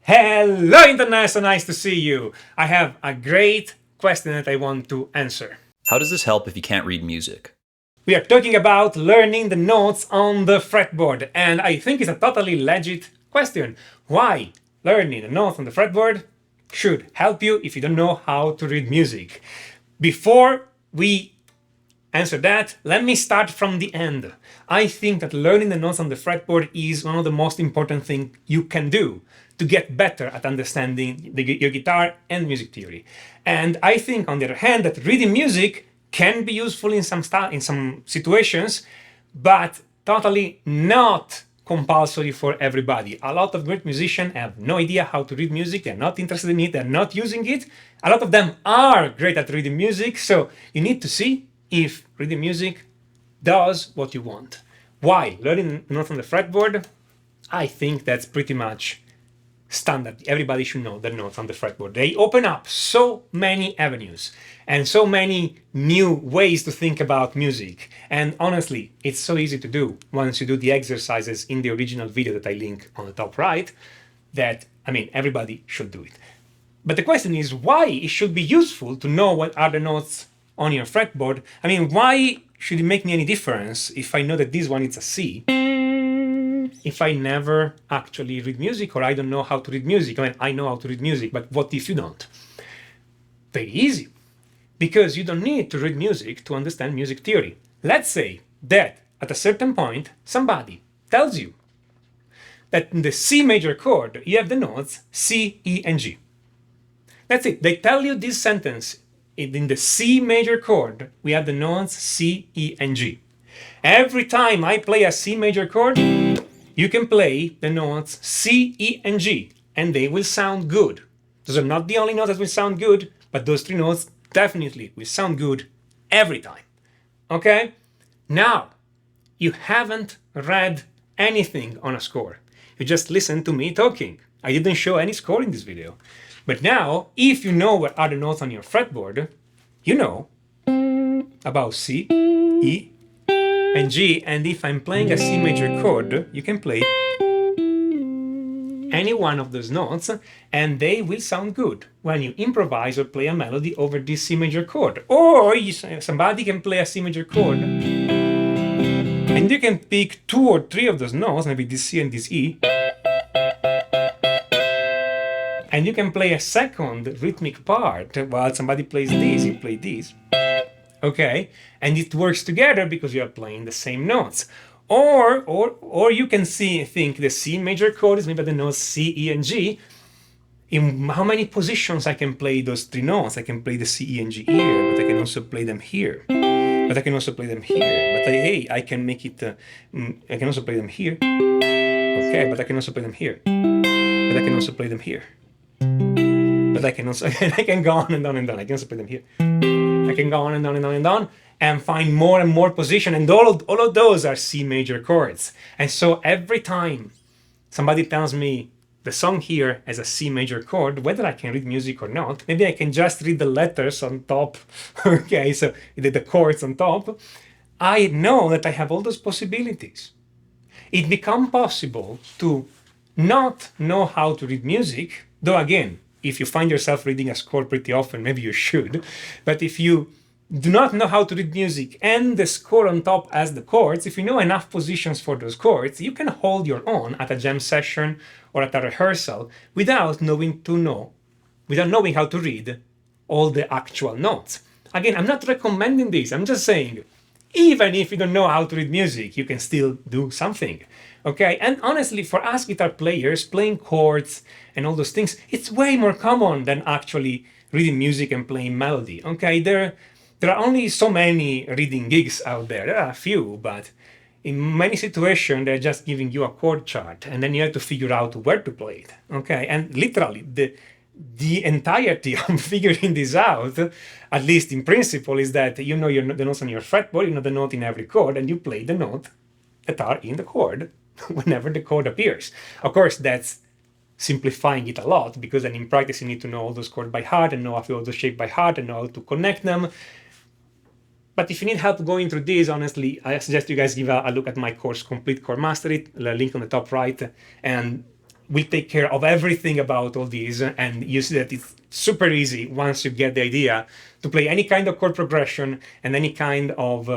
Hello Internet, so nice to see you. I have a great question that I want to answer. How does this help if you can't read music? We are talking about learning the notes on the fretboard, and I think it's a totally legit question. Why learning the notes on the fretboard should help you if you don't know how to read music. Before we answer that, let me start from the end. I think that learning the notes on the fretboard is one of the most important things you can do to get better at understanding your guitar and music theory. And I think, on the other hand, that reading music can be useful in some situations, but totally not compulsory for everybody. A lot of great musicians have no idea how to read music, they're not interested in it, they're not using it. A lot of them are great at reading music, so you need to see if reading music does what you want. Why? Learning notes on the fretboard? I think that's pretty much standard. Everybody should know the notes on the fretboard. They open up so many avenues and so many new ways to think about music. And honestly, it's so easy to do once you do the exercises in the original video that I link on the top right, that, everybody should do it. But the question is why it should be useful to know what are the notes on your fretboard. Why should it make me any difference if I know that this one is a C? If I never actually read music, or I don't know how to read music. I know how to read music, but what if you don't? Very easy. Because you don't need to read music to understand music theory. Let's say that at a certain point, somebody tells you that in the C major chord, you have the notes C, E, and G. That's it. They tell you this sentence. In the C major chord, we have the notes C, E, and G. Every time I play a C major chord, you can play the notes C, E, and G, and they will sound good. Those are not the only notes that will sound good, but those three notes definitely will sound good every time. Okay? Now, you haven't read anything on a score. You just listened to me talking. I didn't show any score in this video. But now, if you know what are the notes on your fretboard, you know about C, E, and G, and if I'm playing a C major chord, you can play any one of those notes, and they will sound good when you improvise or play a melody over this C major chord. Or somebody can play a C major chord, and you can pick two or three of those notes, maybe this C and this E, and you can play a second rhythmic part while somebody plays this, you play this. Okay, and it works together because you are playing the same notes. Or you can think the C major chord is maybe the notes C, E, and G. In how many positions I can play those three notes? I can play the C, E, and G here, but I can also play them here. But I can also play them here. But I can make it. I can also play them here. Okay, but I can also play them here. But I can also play them here. But I can also I can go on and on and on. I can also play them here. I can go on and on and on and on and find more and more position, and all of those are C major chords. And so every time somebody tells me the song here has a C major chord, whether I can read music or not, maybe I can just read the letters on top. Okay, so the chords on top. I know that I have all those possibilities. It becomes possible to not know how to read music, though again, if you find yourself reading a score pretty often, maybe you should. But if you do not know how to read music and the score on top as the chords, if you know enough positions for those chords, you can hold your own at a jam session or at a rehearsal without knowing how to read all the actual notes. Again, I'm not recommending this. I'm just saying, even if you don't know how to read music, you can still do something. Okay, and honestly, for us guitar players, playing chords and all those things, it's way more common than actually reading music and playing melody. Okay, there are only so many reading gigs out there. There are a few, but in many situations, they're just giving you a chord chart, and then you have to figure out where to play it. Okay, and literally, the entirety of figuring this out, at least in principle, is that you know the notes on your fretboard, you know the note in every chord, and you play the note that are in the chord whenever the chord appears. Of course, that's simplifying it a lot, because then in practice you need to know all those chords by heart and know a few of those shapes by heart and know how to connect them. But if you need help going through this, honestly, I suggest you guys give a look at my course, Complete Chord Mastery, the link on the top right. And will take care of everything about all these, and you see that it's super easy once you get the idea to play any kind of chord progression and any kind of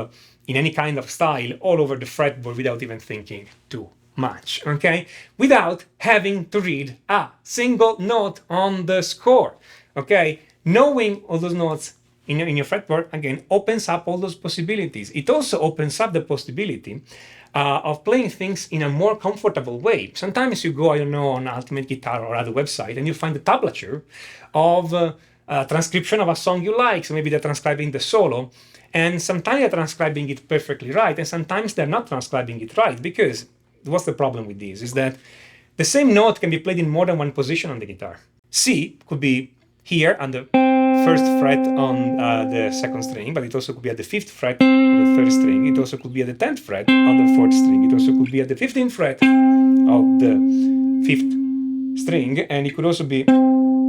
in any kind of style all over the fretboard without even thinking too much, okay? Without having to read a single note on the score, okay? Knowing all those notes in your fretboard, again, opens up all those possibilities. It also opens up the possibility of playing things in a more comfortable way. Sometimes you go, I don't know, on Ultimate Guitar or other website, and you find the tablature of a transcription of a song you like. So maybe they're transcribing the solo, and sometimes they're transcribing it perfectly right, and sometimes they're not transcribing it right. Because what's the problem with this is that the same note can be played in more than one position on the guitar. C could be here on the first fret on the second string, but it also could be at the 5th fret on the 3rd string. It also could be at the 10th fret on the 4th string. It also could be at the 15th fret of the 5th string, and it could also be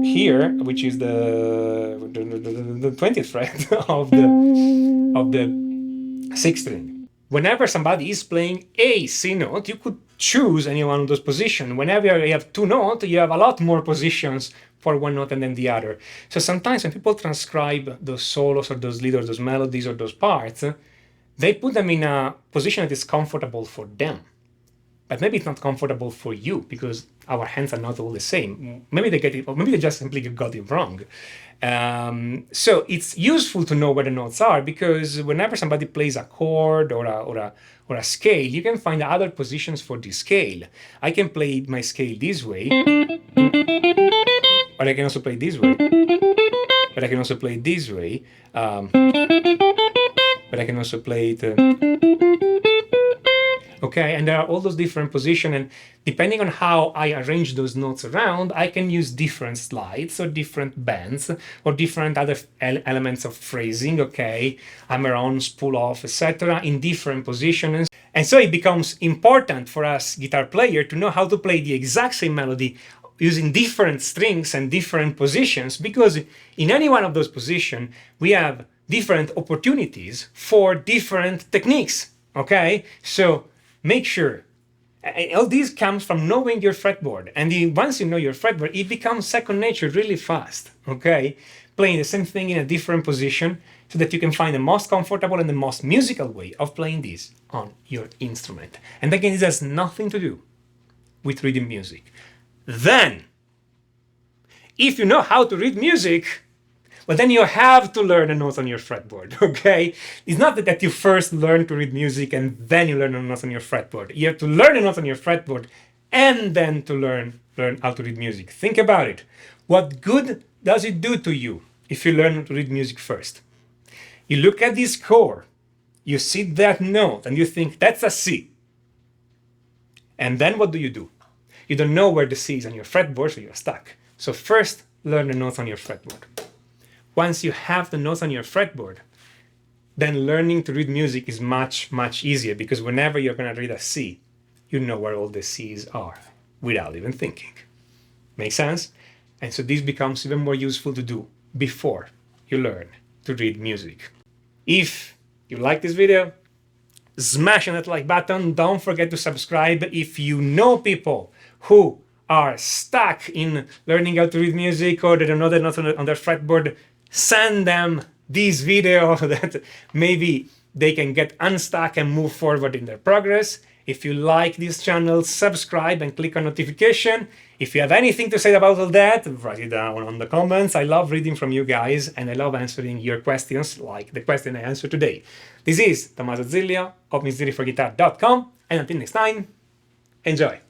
here, which is the 20th fret of the 6th string. Whenever somebody is playing a C note, you could choose any one of those positions. Whenever you have two notes, you have a lot more positions for one note and then the other. So sometimes when people transcribe those solos or those leads or those melodies or those parts, they put them in a position that is comfortable for them. But maybe it's not comfortable for you because our hands are not all the same. Maybe they get it, or maybe they just simply got it wrong. So it's useful to know where the notes are, because whenever somebody plays a chord or a scale, you can find other positions for the scale. I can play my scale this way, but I can also play this way. But I can also play it this way. But I can also play it. Okay, and there are all those different positions, and depending on how I arrange those notes around, I can use different slides or different bends or different other elements of phrasing, okay, hammer-on, spool-off, etc., in different positions. And so it becomes important for us guitar player to know how to play the exact same melody using different strings and different positions, because in any one of those positions, we have different opportunities for different techniques, okay? So make sure, all this comes from knowing your fretboard. And once you know your fretboard, it becomes second nature really fast, okay? Playing the same thing in a different position so that you can find the most comfortable and the most musical way of playing this on your instrument. And again, this has nothing to do with reading music. Then, if you know how to read music, well, then you have to learn the notes on your fretboard, okay? It's not that you first learn to read music and then you learn the notes on your fretboard. You have to learn the notes on your fretboard and then to learn how to read music. Think about it. What good does it do to you if you learn to read music first? You look at this chord, you see that note, and you think, that's a C. And then what do? You don't know where the C is on your fretboard, so you're stuck. So first, learn the notes on your fretboard. Once you have the notes on your fretboard, then learning to read music is much, much easier, because whenever you're going to read a C, you know where all the C's are without even thinking. Make sense? And so this becomes even more useful to do before you learn to read music. If you like this video, smash that like button. Don't forget to subscribe. If you know people who are stuck in learning how to read music, or they don't know they're not on their fretboard, send them this video that maybe they can get unstuck and move forward in their progress. If you like this channel, subscribe and click on notification. If you have anything to say about all that, write it down on the comments. I love reading from you guys, and I love answering your questions, like the question I answered today. This is Tommaso Zilio of MissDiriForGuitar.com, and until next time, enjoy!